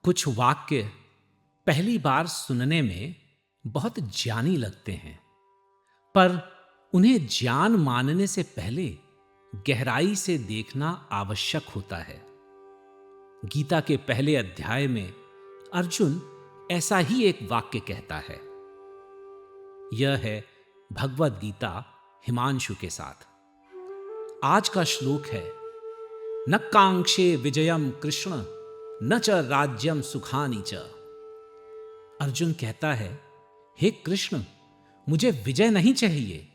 कुछ वाक्य पहली बार सुनने में बहुत ज्ञानी लगते हैं, पर उन्हें ज्ञान मानने से पहले गहराई से देखना आवश्यक होता है। गीता के पहले अध्याय में अर्जुन ऐसा ही एक वाक्य कहता है। यह है भगवद गीता हिमांशु के साथ। आज का श्लोक है, न कांक्षे विजयम कृष्ण न च राज्यम सुखानि च। अर्जुन कहता है, हे कृष्ण, मुझे विजय नहीं चाहिए,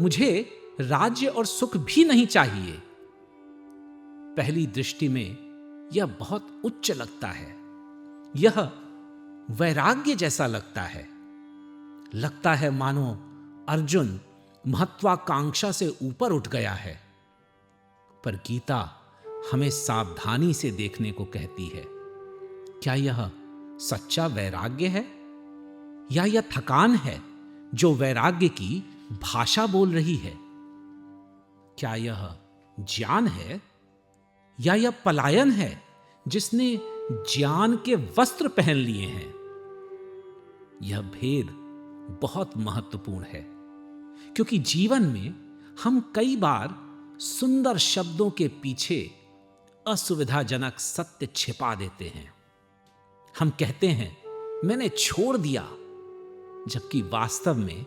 मुझे राज्य और सुख भी नहीं चाहिए। पहली दृष्टि में यह बहुत उच्च लगता है। यह वैराग्य जैसा लगता है मानो अर्जुन महत्वाकांक्षा से ऊपर उठ गया है। पर गीता हमें सावधानी से देखने को कहती है। क्या यह सच्चा वैराग्य है या यह थकान है जो वैराग्य की भाषा बोल रही है? क्या यह ज्ञान है या यह पलायन है जिसने ज्ञान के वस्त्र पहन लिए हैं? यह भेद बहुत महत्वपूर्ण है, क्योंकि जीवन में हम कई बार सुंदर शब्दों के पीछे असुविधाजनक सत्य छिपा देते हैं। हम कहते हैं, मैंने छोड़ दिया, जबकि वास्तव में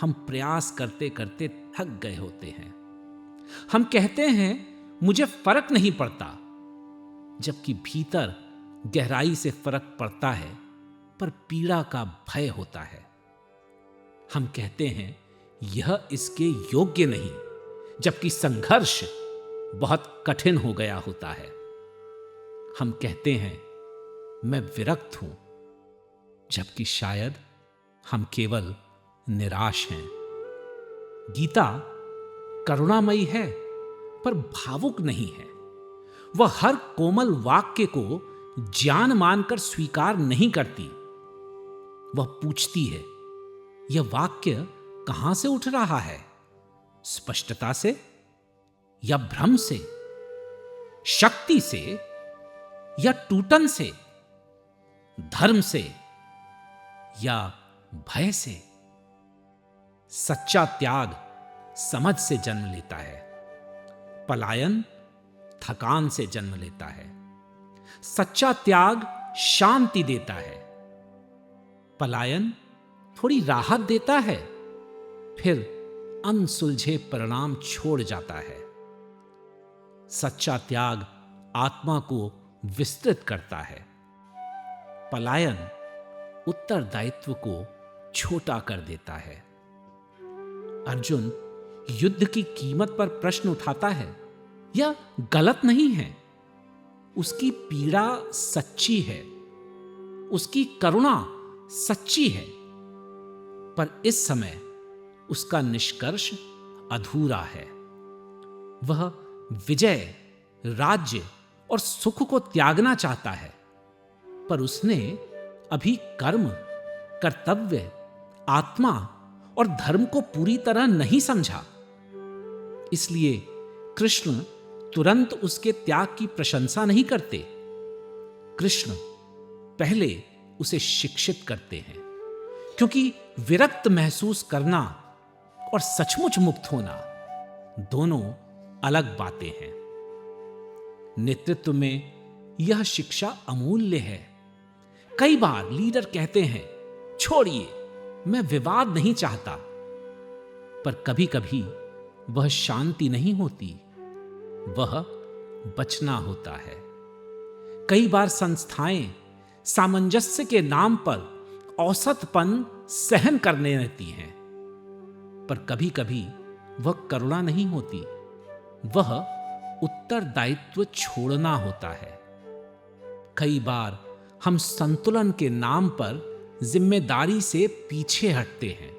हम प्रयास करते करते थक गए होते हैं। हम कहते हैं, मुझे फर्क नहीं पड़ता, जबकि भीतर गहराई से फर्क पड़ता है, पर पीड़ा का भय होता है। हम कहते हैं, यह इसके योग्य नहीं, जबकि संघर्ष बहुत कठिन हो गया होता है। हम कहते हैं, मैं विरक्त हूं, जबकि शायद हम केवल निराश हैं। गीता करुणामयी है, पर भावुक नहीं है। वह हर कोमल वाक्य को ज्ञान मानकर स्वीकार नहीं करती। वह पूछती है, यह वाक्य कहां से उठ रहा है? स्पष्टता से या भ्रम से, शक्ति से या टूटन से, धर्म से या भय से? सच्चा त्याग समझ से जन्म लेता है, पलायन थकान से जन्म लेता है। सच्चा त्याग शांति देता है, पलायन थोड़ी राहत देता है, फिर अनसुलझे परिणाम छोड़ जाता है। सच्चा त्याग आत्मा को विस्तृत करता है, पलायन उत्तरदायित्व को छोटा कर देता है। अर्जुन युद्ध की कीमत पर प्रश्न उठाता है। यह गलत नहीं है। उसकी पीड़ा सच्ची है, उसकी करुणा सच्ची है, पर इस समय उसका निष्कर्ष अधूरा है। वह विजय, राज्य और सुख को त्यागना चाहता है, पर उसने अभी कर्म, कर्तव्य, आत्मा और धर्म को पूरी तरह नहीं समझा। इसलिए कृष्ण तुरंत उसके त्याग की प्रशंसा नहीं करते। कृष्ण पहले उसे शिक्षित करते हैं, क्योंकि विरक्त महसूस करना और सचमुच मुक्त होना दोनों अलग बातें हैं। नेतृत्व में यह शिक्षा अमूल्य है। कई बार लीडर कहते हैं, छोड़िए, मैं विवाद नहीं चाहता, पर कभी कभी वह शांति नहीं होती, वह बचना होता है। कई बार संस्थाएं सामंजस्य के नाम पर औसतपन सहन करने रहती हैं, पर कभी कभी वह करुणा नहीं होती, वह उत्तरदायित्व छोड़ना होता है। कई बार हम संतुलन के नाम पर जिम्मेदारी से पीछे हटते हैं,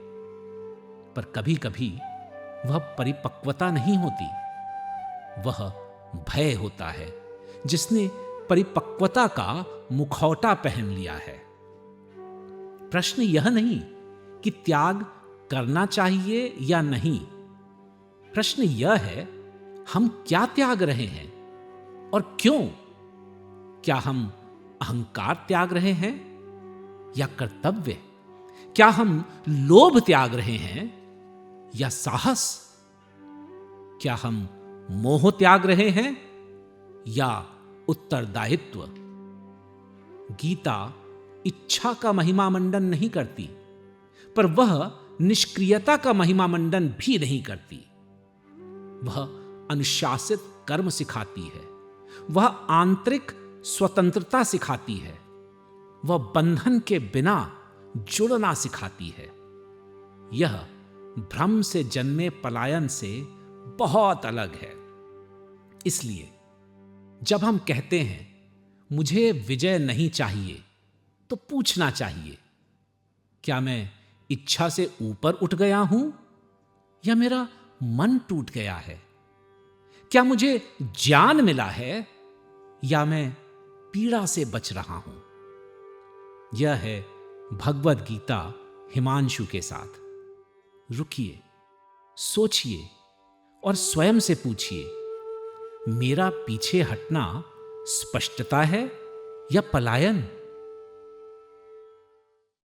पर कभी कभी वह परिपक्वता नहीं होती, वह भय होता है जिसने परिपक्वता का मुखौटा पहन लिया है। प्रश्न यह नहीं कि त्याग करना चाहिए या नहीं, प्रश्न यह है, हम क्या त्याग रहे हैं और क्यों? क्या हम अहंकार त्याग रहे हैं या कर्तव्य? क्या हम लोभ त्याग रहे हैं या साहस? क्या हम मोह त्याग रहे हैं या उत्तरदायित्व? गीता इच्छा का महिमा मंडन नहीं करती, पर वह निष्क्रियता का महिमा मंडन भी नहीं करती। वह अनुशासित कर्म सिखाती है, वह आंतरिक स्वतंत्रता सिखाती है, वह बंधन के बिना जुड़ना सिखाती है। यह भ्रम से जन्मे पलायन से बहुत अलग है। इसलिए जब हम कहते हैं मुझे विजय नहीं चाहिए, तो पूछना चाहिए, क्या मैं इच्छा से ऊपर उठ गया हूं या मेरा मन टूट गया है? क्या मुझे ज्ञान मिला है या मैं पीड़ा से बच रहा हूं? यह है भगवद गीता हिमांशु के साथ। रुकिए, सोचिए और स्वयं से पूछिए, मेरा पीछे हटना स्पष्टता है या पलायन?